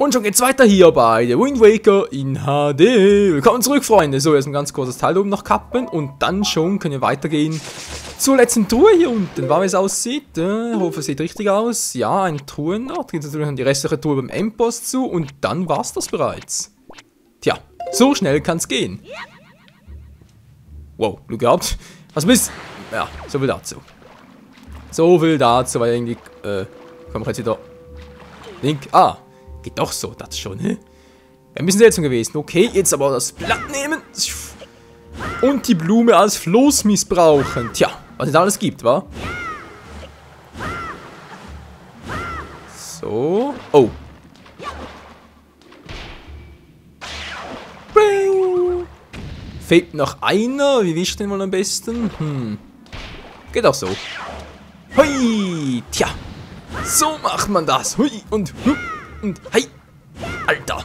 Und schon geht's weiter hier bei The Wind Waker in HD. Willkommen zurück, Freunde. So, jetzt ein ganz kurzes Teil oben noch kappen und dann schon können wir weitergehen zur letzten Truhe hier unten. Wie es aussieht, ich hoffe, es sieht richtig aus. Ja, eine Truhe noch. Geht natürlich die restliche Truhe beim Endboss zu und dann war's das bereits. Tja, so schnell kann's gehen. Wow, Glück gehabt. Was bist? Ja, so viel dazu. So viel dazu, weil irgendwie, kommen wir jetzt wieder. Link, geht doch so, das schon, hä? Wäre ein bisschen seltsam gewesen. Okay, jetzt aber das Blatt nehmen. Und die Blume als Floß missbrauchen. Tja, was es alles gibt, wa? So. Oh. Fehlt noch einer. Wie wischt den mal am besten? Geht auch so. Hui. Tja. So macht man das. Hui und hey. Alter.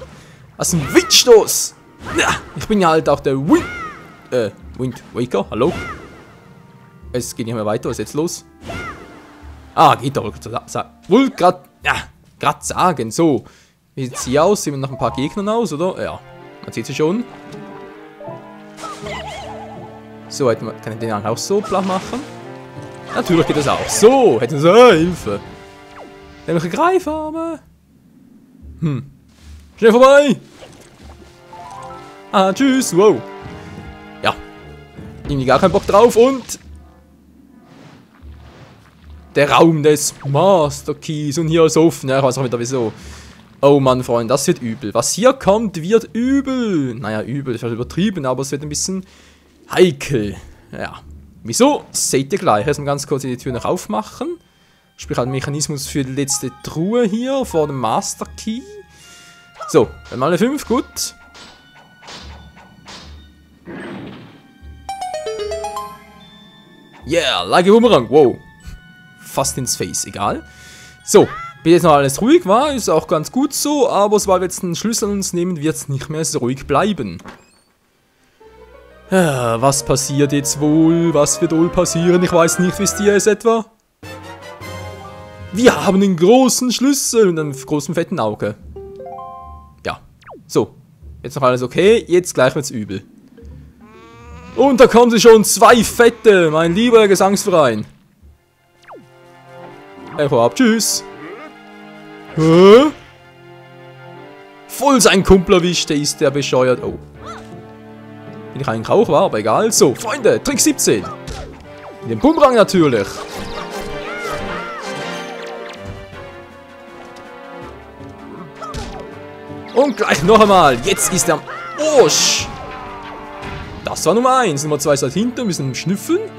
Was ein Windstoß. Ja, ich bin ja halt auch der Wind Waker. Hallo? Es geht nicht mehr weiter. Was ist jetzt los? Geht doch. Wohl gerade sagen. So. Wie sieht sie aus? Sehen wir noch ein paar Gegnern aus, oder? Ja. Man sieht sie schon. So, kann ich den auch so platt machen? Natürlich geht das auch. So, hätten sie Hilfe. Nämlich Greifarme. Schnell vorbei. Tschüss. Wow. Ja. Irgendwie gar keinen Bock drauf und der Raum des Master Keys. Und hier ist offen. Ja, ich weiß auch wieder wieso. Oh Mann, Freunde, das wird übel. Was hier kommt, wird übel. Naja, übel, das ist übertrieben, aber es wird ein bisschen heikel. Ja. Wieso? Seht ihr gleich. Erstmal ganz kurz die Tür noch aufmachen. Sprich, ein Mechanismus für die letzte Truhe hier vor dem Master Key. So, dann mal eine 5, gut. Yeah, like a Boomerang, wow. Fast ins Face, egal. So, bis jetzt noch alles ruhig war, ist auch ganz gut so, aber sobald wir jetzt einen Schlüssel uns nehmen, wird es nicht mehr so ruhig bleiben. Was passiert jetzt wohl? Was wird wohl passieren? Ich weiß nicht, wisst ihr es etwa? Wir haben einen großen Schlüssel und einen großen fetten Auge. Ja, so. Jetzt noch alles okay, jetzt gleich wird's übel. Und da kommen sie schon, 2 Fette, mein lieber Gesangsverein. Ab, tschüss. Hä? Voll sein Kumpel erwischt, der ist der bescheuert. Oh. Bin ich eigentlich auch, war, aber egal. So, Freunde, Trick 17. Mit dem Bumerang natürlich. Und gleich noch einmal. Jetzt ist er am Arsch. Das war Nummer 1. Nummer 2 ist halt hinter, müssen schnüffeln.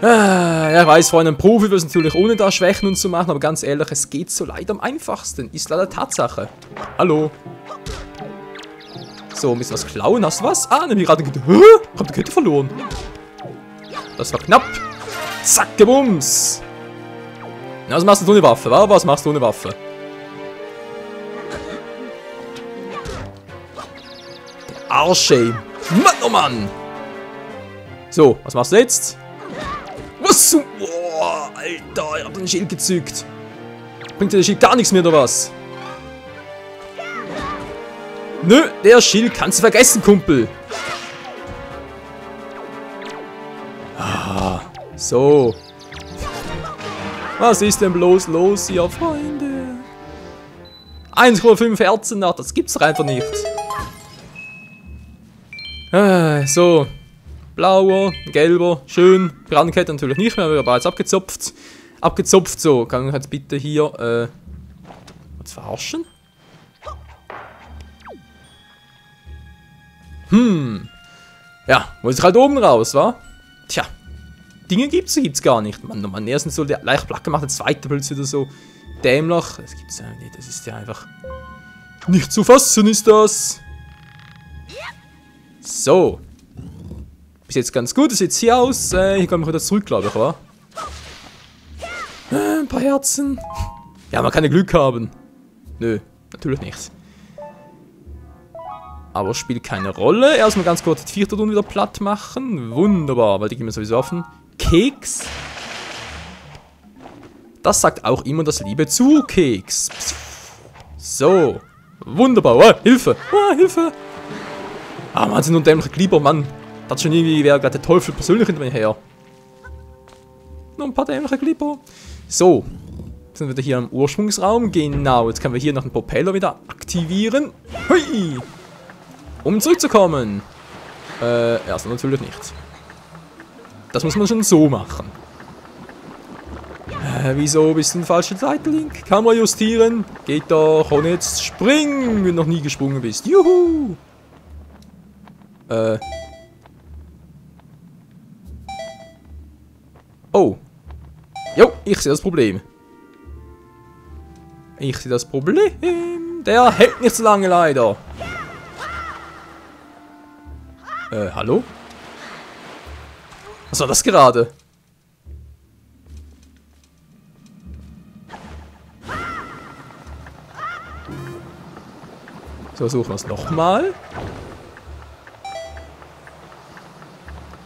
Ja, ich weiß, Freunde, ein Profi will es natürlich ohne da Schwächen und zu machen, aber ganz ehrlich, es geht so leider am einfachsten. Ist leider Tatsache. Hallo. So, müssen wir was klauen? Hast du was? Nämlich gerade. Ich hab die Kette verloren. Das war knapp. Zack, gebums. Na, was machst du ohne Waffe, wa? Was machst du ohne Waffe? Der Arsch, Mann, oh Mann. So, was machst du jetzt? Was? Boah, Alter, ich hab den Schild gezückt. Bringt dir der Schild gar nichts mehr, oder was? Nö, der Schild kannst du vergessen, Kumpel. So. Was ist denn bloß los hier, Freunde? 1,5 Herzen nach, das gibt's doch einfach nicht. So. Blauer, gelber, schön. Brandkette natürlich nicht mehr, wir haben bereits abgezopft. Abgezopft, so. Kann ich jetzt bitte hier, was verarschen? Ja, muss ich halt oben raus, wa? Tja. Dinge gibt's gar nicht. Man, erstens so der leicht platt gemacht, der zweite Pilz wieder so dämlich. Das gibt's ja nicht, das ist ja einfach nicht zu fassen, ist das. So. Bis jetzt ganz gut, das sieht hier aus. Hier komme ich wieder zurück, glaube ich, wa? Ein paar Herzen. Ja, man kann ja Glück haben. Nö, natürlich nicht. Aber spielt keine Rolle. Erstmal ganz kurz die 4. Runde wieder platt machen. Wunderbar, weil die gehen wir sowieso offen. Keks. Das sagt auch immer das Liebe zu, Keks. So. Wunderbar. Oh, Hilfe. Oh, Hilfe. Ah, Mann, sind nur dämliche Glieber, Mann. Das schon irgendwie wäre gerade der Teufel persönlich hinter mir her. Noch ein paar dämliche Glieber. So. Jetzt sind wir wieder hier im Ursprungsraum. Genau. Jetzt können wir hier noch den Propeller wieder aktivieren. Hui. Um zurückzukommen. Erst natürlich nicht. Das muss man schon so machen. Wieso bist du ein falscher Seite, Link? Kamera justieren. Geht doch. Und jetzt spring, wenn du noch nie gesprungen bist. Juhu. Oh. Jo, ich sehe das Problem. Ich sehe das Problem. Der hält nicht so lange leider. Hallo? Was war das gerade? So, versuchen wir es nochmal.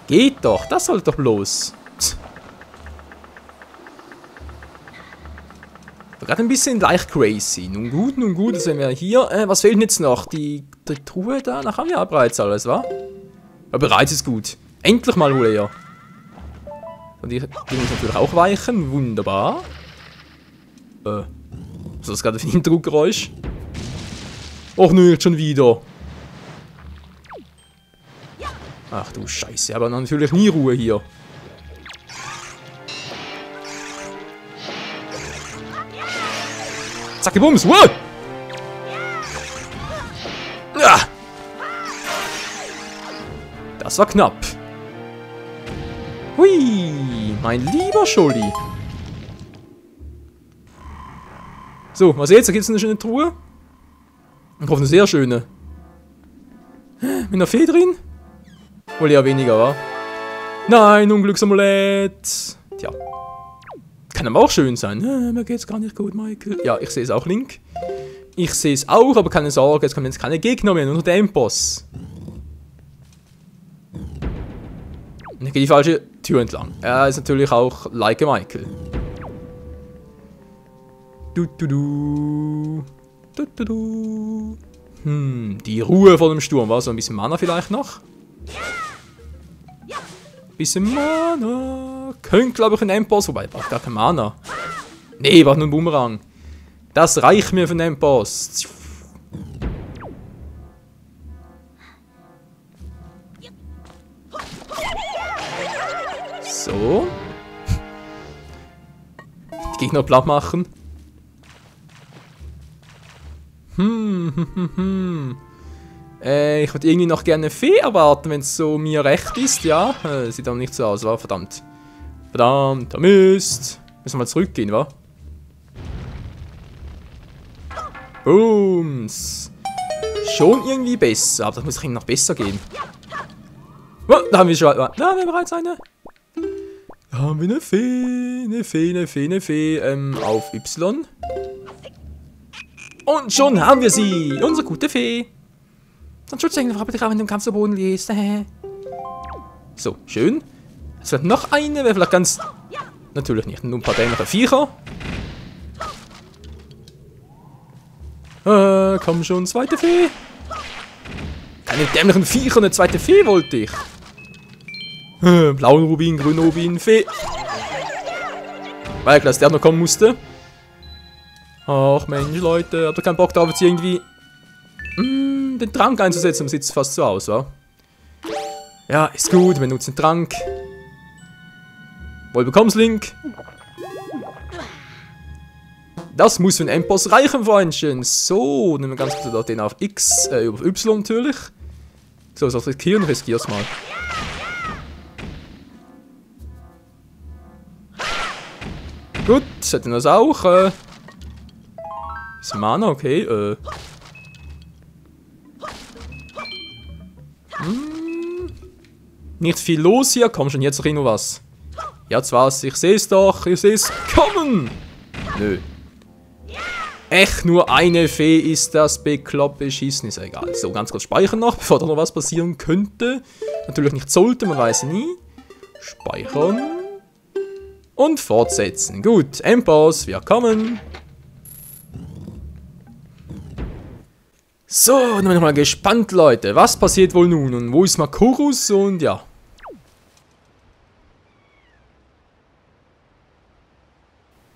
Geht doch, das sollte doch bloß. War gerade ein bisschen leicht crazy. Nun gut, jetzt sind wir hier. Was fehlt denn jetzt noch? Die Truhe da? Nach haben wir ja bereits alles, wa? Ja, bereits ist gut. Endlich mal wohl eher. Und die muss natürlich auch weichen. Wunderbar. Was ist das gerade für ein Hintergrundgeräusch? Och nö, schon wieder. Ach du Scheiße, aber natürlich nie Ruhe hier. Zack, die Bums, wow! Ja! Das war knapp. Hui, mein lieber Scholli. So, was jetzt? Da gibt es eine schöne Truhe. Ich hoffe, eine sehr schöne. Mit einer Fee drin? Wohl eher weniger, wa? Nein, Unglücksamulett. Tja. Kann aber auch schön sein. Mir geht's gar nicht gut, Michael. Ja, ich sehe es auch, Link. Ich sehe es auch, aber keine Sorge, jetzt kommen jetzt keine Gegner mehr, nur noch der Endboss. Und ich gehe die falsche Tür entlang. Er ist natürlich auch like a Michael. Die Ruhe vor dem Sturm. War so ein bisschen Mana vielleicht noch? Bisschen Mana. Könnte, glaube ich, ein Endboss. Wobei, braucht gar kein Mana. Nee, braucht nur ein Boomerang. Das reicht mir für einen Endboss. So. Die Gegner platt machen. Ich würde irgendwie noch gerne eine Fee erwarten, wenn es so mir recht ist, ja. Sieht aber nicht so aus, wa? Verdammt. Verdammt, Mist. Müssen wir mal zurückgehen, wa? Booms. Schon irgendwie besser, aber das muss noch besser gehen. Oh, da haben wir schon. Da haben wir bereits eine. Da haben wir eine Fee, eine Fee, auf Y. Und schon haben wir sie! Unsere gute Fee! So ein Schutzengel, habe ich auch, wenn du im Kampf zu Boden liest. So, schön. Es wird noch eine, wäre vielleicht ganz... Natürlich nicht, nur ein paar dämliche Viecher. Komm schon, zweite Fee. Keine dämlichen Viecher, eine zweite Fee wollte ich. Blauen Rubin, grünen Rubin, Fee. Weil klar, dass der noch kommen musste. Ach Mensch, Leute, habt ihr keinen Bock darauf, jetzt irgendwie den Trank einzusetzen? Sieht fast so aus, wa? Ja, ist gut, wir nutzen Trank. Wohl bekommst, Link. Das muss für den Endboss reichen, Freundchen. So, nehmen wir ganz kurz den auf X, auf Y natürlich. So, ich riskieren, riskier's mal. Gut, hätten wir das auch. Ist Mana, okay, Nicht viel los hier, komm schon, jetzt noch irgendwo was. Jetzt was, ich sehe es doch, ich sehe es kommen. Nö. Echt nur eine Fee ist das bekloppte Schießen, ist ja egal. So, ganz kurz speichern noch, bevor da noch was passieren könnte. Natürlich nicht sollte, man weiß nie. Speichern. Und fortsetzen. Gut, Endboss, wir kommen. So, dann bin ich mal gespannt, Leute. Was passiert wohl nun? Und wo ist Makorus? Und ja.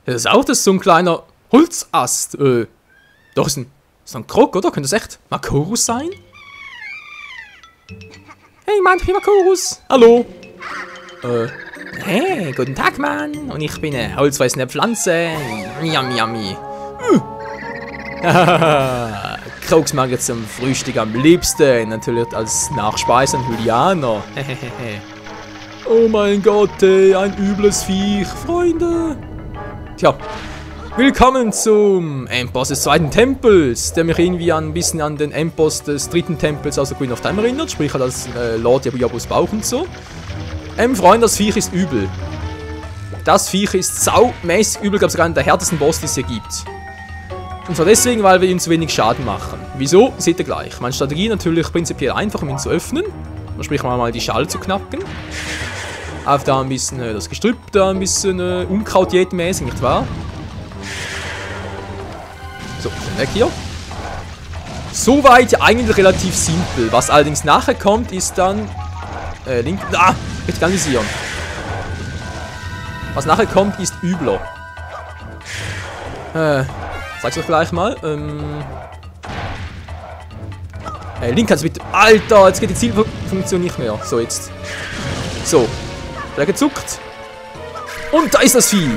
Das ist auch so ein kleiner Holzast. Doch, ist ein Krog, oder? Könnte das echt Makorus sein? Hey, Mann, ich bin Makorus. Hallo. Hey, guten Tag, Mann. Und ich bin eine holzfressende Pflanze. Yummy, yummy. Krogs mag jetzt zum Frühstück am liebsten. Natürlich als Nachspeise an Julianer. Oh mein Gott, ey, ein übles Viech, Freunde. Tja, willkommen zum Endboss des zweiten Tempels, der mich irgendwie ein bisschen an den Endboss des dritten Tempels, also Queen of Time, erinnert. Sprich halt als Lord Yabu-Yabus Bauch und so. Freunde, das Viech ist übel. Das Viech ist saumäßig übel, glaube sogar einer der härtesten Boss, die es hier gibt. Und zwar deswegen, weil wir ihm zu wenig Schaden machen. Wieso? Seht ihr gleich. Meine Strategie natürlich prinzipiell einfach, um ihn zu öffnen. Sprich mal die Schale zu knacken. Auf da ein bisschen das Gestrüpp, da ein bisschen Unkraut mäßig, nicht wahr? So, weg hier. Soweit eigentlich relativ simpel. Was allerdings nachher kommt, ist dann... Link... Ah! Richtig analysieren. Was nachher kommt, ist übler. Sag's euch gleich mal. Link, kannst du bitte... Alter, jetzt geht die Zielfunktion nicht mehr. So, jetzt. So. Der gezuckt. Und da ist das Vieh.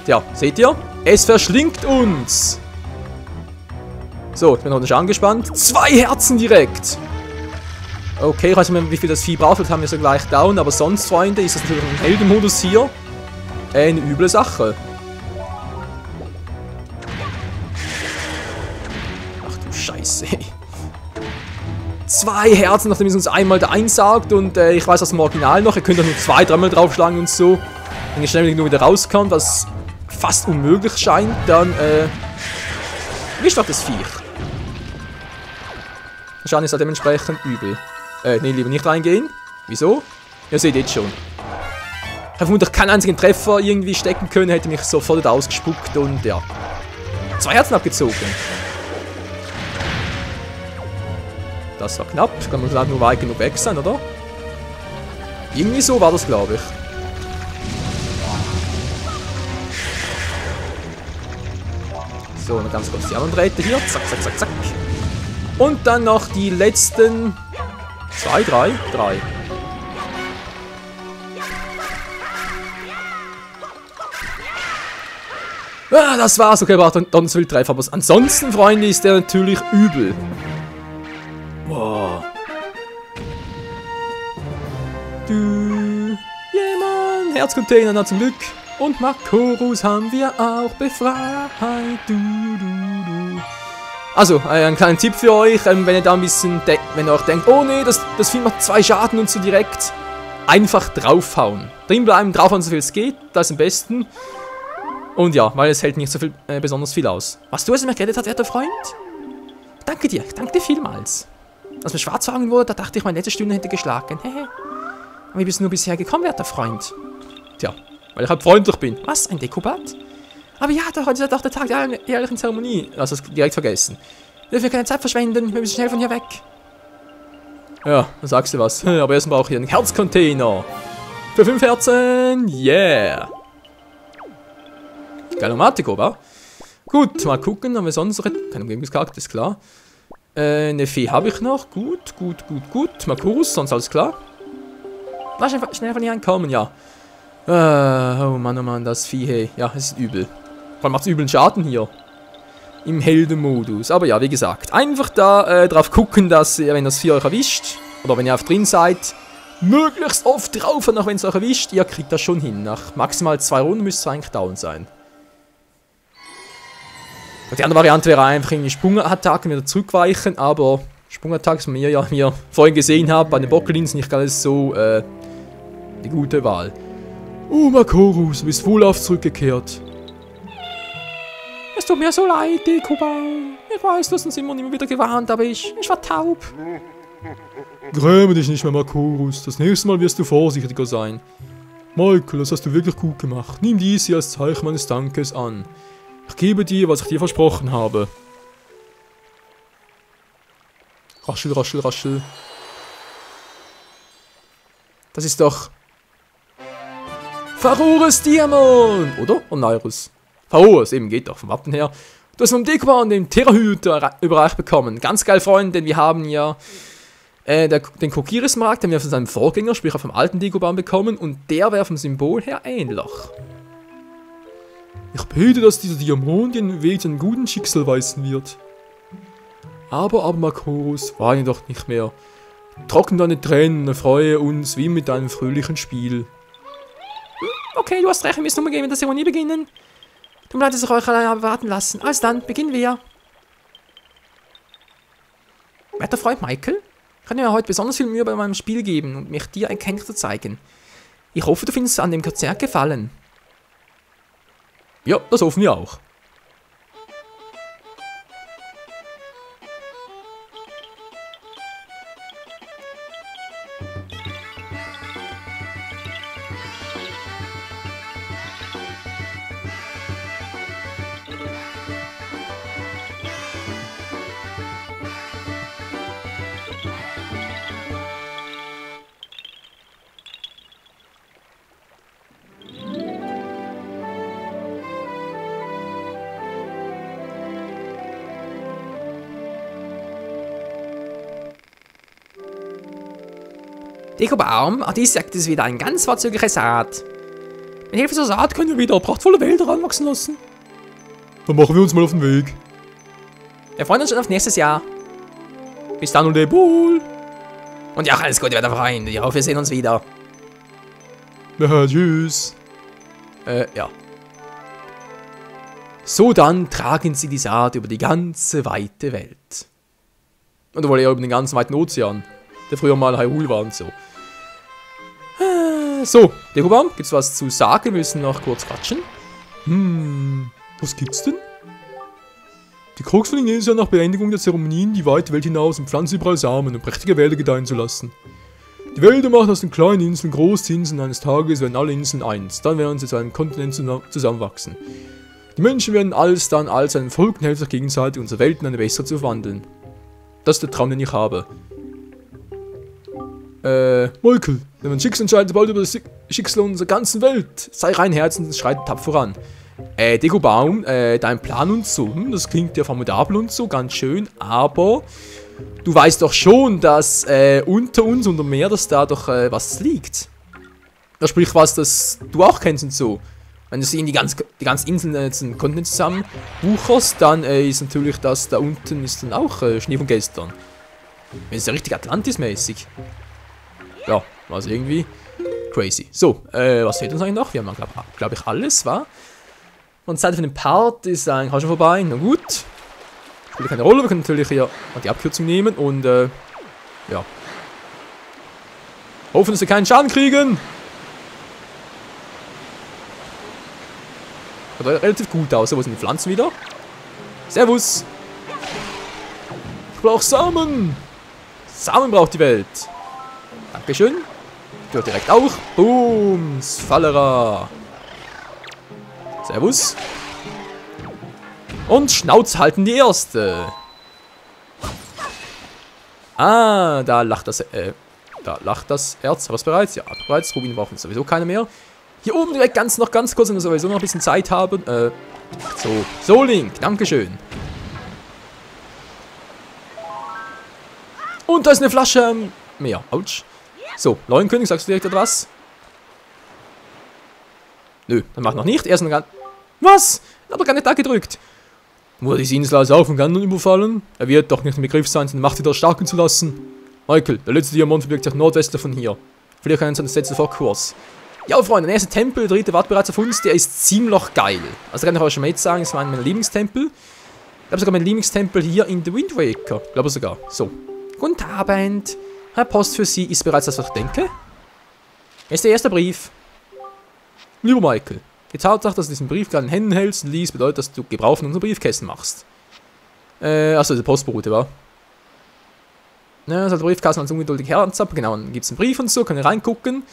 Tja, seht ihr? Es verschlingt uns. So, ich bin noch nicht angespannt. 2 Herzen direkt. Okay, ich weiß nicht mehr, wie viel das Vieh braucht. Das haben wir so gleich down. Aber sonst, Freunde, ist das natürlich ein Heldenmodus hier. Eine üble Sache. Ach du Scheiße. 2 Herzen, nachdem es uns einmal da einsaugt. Und ich weiß aus dem Original noch, ihr könnt doch nur 2, 3 Mal draufschlagen und so. Wenn ihr schnell nur wieder rauskommt, was fast unmöglich scheint, dann wischt doch das Viech. Der Schaden ist halt dementsprechend übel. Nee, lieber nicht reingehen. Wieso? Ihr seht jetzt schon. Ich habe vermutlich keinen einzigen Treffer irgendwie stecken können, hätte mich sofort ausgespuckt und ja. 2 Herzen abgezogen. Das war knapp. Kann man gerade nur weit genug weg sein, oder? Irgendwie so war das, glaube ich. So, noch ganz kurz die anderen Drähte hier. Zack, zack, zack, zack. Und dann noch die letzten 2, 3. Ah, das war's. Okay, war dann will Treffer. Aber ansonsten, Freunde, ist der natürlich übel. Wow. Jemand, Herzcontainer, na zum Glück. Und Makorus haben wir auch befreit. Also, ein kleiner Tipp für euch, wenn ihr da ein bisschen, wenn ihr euch denkt, oh nee, das Vieh macht 2 Schaden und so direkt, einfach draufhauen. Drin bleiben, draufhauen, so viel es geht, das ist am besten. Und ja, weil es hält nicht so viel, besonders viel aus. Was du es mir gerettet hat, werter Freund? Danke dir, ich danke dir vielmals. Als mir schwarz fangen wurde, da dachte ich, meine letzte Stunde hätte geschlagen. Hehe. Aber wie bist du nur bisher gekommen, werter Freund? Tja, weil ich halt freundlich bin. Was, ein Dekoblatt? Aber ja, heute ist doch der Tag der jährlichen Zeremonie. Lass das direkt vergessen. Wir dürfen keine Zeit verschwenden, wir müssen schnell von hier weg. Ja, dann sagst du was. Aber erstmal brauche ich einen Herzcontainer. Für 5 Herzen, yeah. Galomatico, wa? Gut, mal gucken, haben wir sonst noch... Keine Umgebungskarte, ist klar. Eine Fee habe ich noch. Gut. Makorus, sonst alles klar. Lass schnell von hier ankommen, ja. Oh Mann, das Vieh, hey. Ja, es ist übel. Vor allem macht es üblen Schaden hier. Im Heldenmodus. Aber ja, wie gesagt, einfach da drauf gucken, dass ihr, wenn das Vieh euch erwischt, oder wenn ihr auf drin seid, möglichst oft drauf, und auch wenn es euch erwischt, ihr kriegt das schon hin. Nach maximal 2 Runden müsst ihr eigentlich down sein. Die andere Variante wäre einfach irgendwie Sprungattacken wieder zurückweichen, aber Sprungattacken ist mir ja, wie ihr vorhin gesehen habt, bei den Bockelins nicht alles so die gute Wahl. Oh, Makorus, du bist wohlauf zurückgekehrt. Es tut mir so leid, Dekobal. Ich weiß, du hast uns immer wieder gewarnt, aber ich war taub. Gräme dich nicht mehr, Makorus. Das nächste Mal wirst du vorsichtiger sein. Michael, das hast du wirklich gut gemacht. Nimm dies hier als Zeichen meines Dankes an. Ich gebe dir, was ich dir versprochen habe. Raschel, raschel, raschel. Das ist doch... Pharoris Diamond! Oder? Oneirus. Pharoris, eben, geht doch vom Wappen her. Du hast vom Dagobah und dem Terrahüter überreicht bekommen. Ganz geil, Freunde, denn wir haben ja den Kokiris-Markt, den wir von seinem Vorgänger, sprich auch vom alten Dagobah bekommen, und der wäre vom Symbol her ähnlich. Ich bete, dass dieser Diamant den Weg zu einem guten Schicksal weisen wird. Aber Makorus, weine doch nicht mehr. Trockne deine Tränen und erfreue uns wie mit einem fröhlichen Spiel. Okay, du hast recht, wir müssen nochmal mit der Zeremonie beginnen. Tut mir leid, dass ich euch allein habe warten lassen. Also dann, beginnen wir. Werter Freund Michael, ich kann dir heute besonders viel Mühe bei meinem Spiel geben und mich dir ein Kenntnis zu zeigen. Ich hoffe, du findest es an dem Konzert gefallen. Ja, das hoffen wir auch. Dagobah, dies sagt es wieder ein ganz vorzüglicher Saat. Mit Hilfe zur Saat können wir wieder prachtvolle Wälder ranwachsen lassen. Dann machen wir uns mal auf den Weg. Wir freuen uns schon auf nächstes Jahr. Bis dann und leb wohl. Und ja, alles Gute, werter Freund. Ich hoffe, wir sehen uns wieder. Ja, tschüss. Ja. So dann tragen sie die Saat über die ganze weite Welt. Oder wohl eher über den ganzen weiten Ozean, der früher mal Hyrule war und so. So, Dagobah, gibt's was zu sagen? Wir müssen noch kurz quatschen. Was gibt's denn? Die Krux von Ihnen ist ja nach Beendigung der Zeremonien die weite Welt hinaus und pflanzen überall Samen und prächtige Wälder gedeihen zu lassen. Die Wälder machen aus den kleinen Inseln große Inseln, eines Tages werden alle Inseln eins, dann werden sie zu einem Kontinent zusammenwachsen. Die Menschen werden alsdann als ein Volk und helfen sich gegenseitig, unsere Welt in eine bessere zu verwandeln. Das ist der Traum, den ich habe. Michael, wenn man Schicksal entscheidet bald über das Schicksal unserer ganzen Welt. Sei rein Herzen und schreite tapfer voran. Dagobah, dein Plan und so, das klingt ja formidabel und so, ganz schön, aber du weißt doch schon, dass unter uns, unter Meer, dass da doch was liegt. Das sprich was, das du auch kennst und so. Wenn du sie in die ganzen Inseln jetzt einen Kontinent zusammen wucherst, dann ist natürlich das da unten ist dann auch Schnee von gestern. Das ist ja richtig Atlantis-mäßig. Ja, also irgendwie crazy. So, was fehlt uns eigentlich noch? Wir haben, glaube ich, alles, wa? Und die Zeit von dem Part ist eigentlich auch schon vorbei. Na gut. Spielt keine Rolle, wir können natürlich hier die Abkürzung nehmen und, ja. Hoffen, dass wir keinen Schaden kriegen. Sieht relativ gut aus. Wo sind die Pflanzen wieder? Servus. Ich brauche Samen. Samen braucht die Welt. Dankeschön. Du direkt auch. Booms. Fallera. Servus. Und Schnauz halten die erste. Ah, da lacht das Erz. War es bereits? Ja, bereits. Rubin brauchen sowieso keine mehr. Hier oben direkt noch ganz kurz, wenn wir sowieso noch ein bisschen Zeit haben. So Link. Dankeschön. Und da ist eine Flasche mehr. Autsch. So, Leuenkönig, sagst du direkt etwas? Nö, dann mach noch nicht. Erst noch ganz... Was? Aber gar nicht da gedrückt. Wurde diese Insel also auch von Ganon überfallen? Er wird doch nicht im Begriff sein, seine Macht wieder erstarken zu lassen. Michael, der letzte Diamant verbirgt sich nordwestlich von hier. Vielleicht können wir uns setzen vor Kurs. Ja, Freunde, der erste Tempel, der dritte wartet bereits auf uns, der ist ziemlich geil. Also kann ich euch schon mal jetzt sagen, das war mein Lieblingstempel. Ich glaube sogar mein Lieblingstempel hier in The Wind Waker. Ich glaube sogar. So. Guten Abend. Herr Post für Sie ist bereits das, was ich denke. Hier ist der erste Brief. Lieber Michael, die Tatsache, dass du diesen Brief gerade in Händen hältst und liest, bedeutet, dass du Gebrauch von unseren Briefkästen machst. Achso, der Postbote, war. Ja, das hat der Briefkasten als ungeduldig Herz ab. Genau, dann gibt es einen Brief und so, kann ihr reingucken.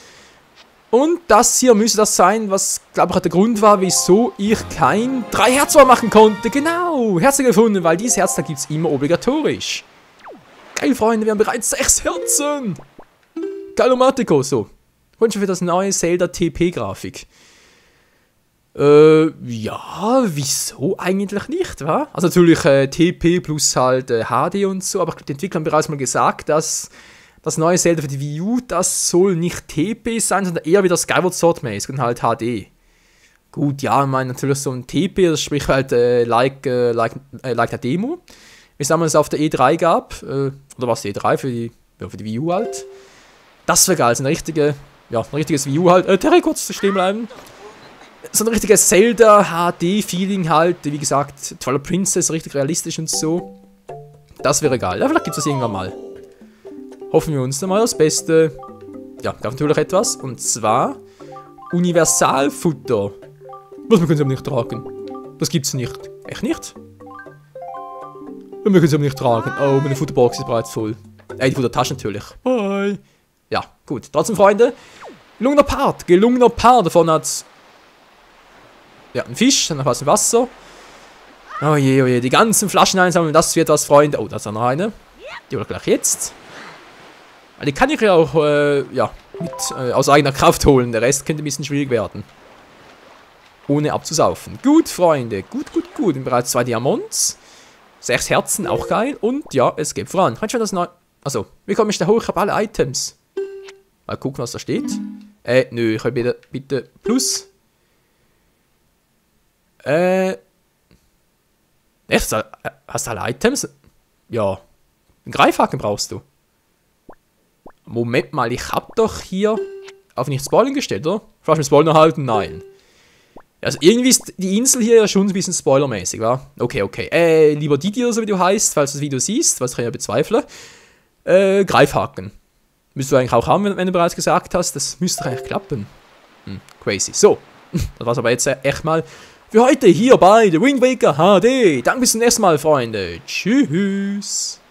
Und das hier müsste das sein, was, glaube ich, der Grund war, wieso ich kein 3 Herz machen konnte. Genau, Herzen gefunden, weil dieses Herz, da gibt es immer obligatorisch. Geil, Freunde, wir haben bereits 6 Herzen. Geilomatico, so. Und schon für das neue Zelda TP-Grafik. Ja, wieso eigentlich nicht, wa? Also natürlich TP plus halt HD und so, aber die Entwickler haben bereits mal gesagt, dass das neue Zelda für die Wii U, das soll nicht TP sein, sondern eher wieder Skyward Sword-mäßig und halt HD. Gut, ja, ich meine natürlich so ein TP, das spricht halt like der Demo, wie es damals auf der E3 gab, oder was die E3 für die Wii U halt. Das wäre geil, so ein richtiges Wii U halt. Terry, kurz stehen bleiben. So ein richtiges Zelda HD-Feeling halt, wie gesagt, Twilight Princess, richtig realistisch und so. Das wäre geil. Ja, vielleicht gibt es das irgendwann mal. Hoffen wir uns dann mal das Beste. Ja, gab natürlich etwas. Und zwar Universalfutter. Was, wir können es aber nicht tragen. Das gibt's nicht. Echt nicht? Wir können es aber nicht tragen. Oh, meine Futterbox ist bereits voll. Die Futtertasche natürlich. Bye. Ja, gut. Trotzdem, Freunde. Gelungener Part. Davon hat's ja, ein Fisch, dann noch was im Wasser. Oh je, die ganzen Flaschen einsammeln, das wird was, Freunde. Oh, da ist auch noch eine. Die will gleich jetzt. Die kann ich ja auch, aus eigener Kraft holen. Der Rest könnte ein bisschen schwierig werden. Ohne abzusaufen. Gut, Freunde. Gut. Wir haben bereits 2 Diamonds. 6 Herzen, auch geil. Und ja, es geht voran. Kann schon das neu... Also, wie komme ich da hoch? Ich habe alle Items. Mal gucken, was da steht. Nö, ich will bitte Plus. Echt? Hast du alle Items? Ja. Einen Greifhaken brauchst du. Moment mal, ich hab doch hier auf nicht Spoilern gestellt, oder? Kannst du mit Spoilern halten? Nein. Also irgendwie ist die Insel hier ja schon ein bisschen spoilermäßig, wa? Okay. Lieber Didi oder so wie du heißt, falls du das Video siehst, was ich ja bezweifle. Greifhaken. Müsstest du eigentlich auch haben, wenn du bereits gesagt hast. Das müsste eigentlich klappen. Crazy. So. Das war's aber jetzt echt mal für heute hier bei The Wind Waker HD. Danke bis zum nächsten Mal, Freunde. Tschüss.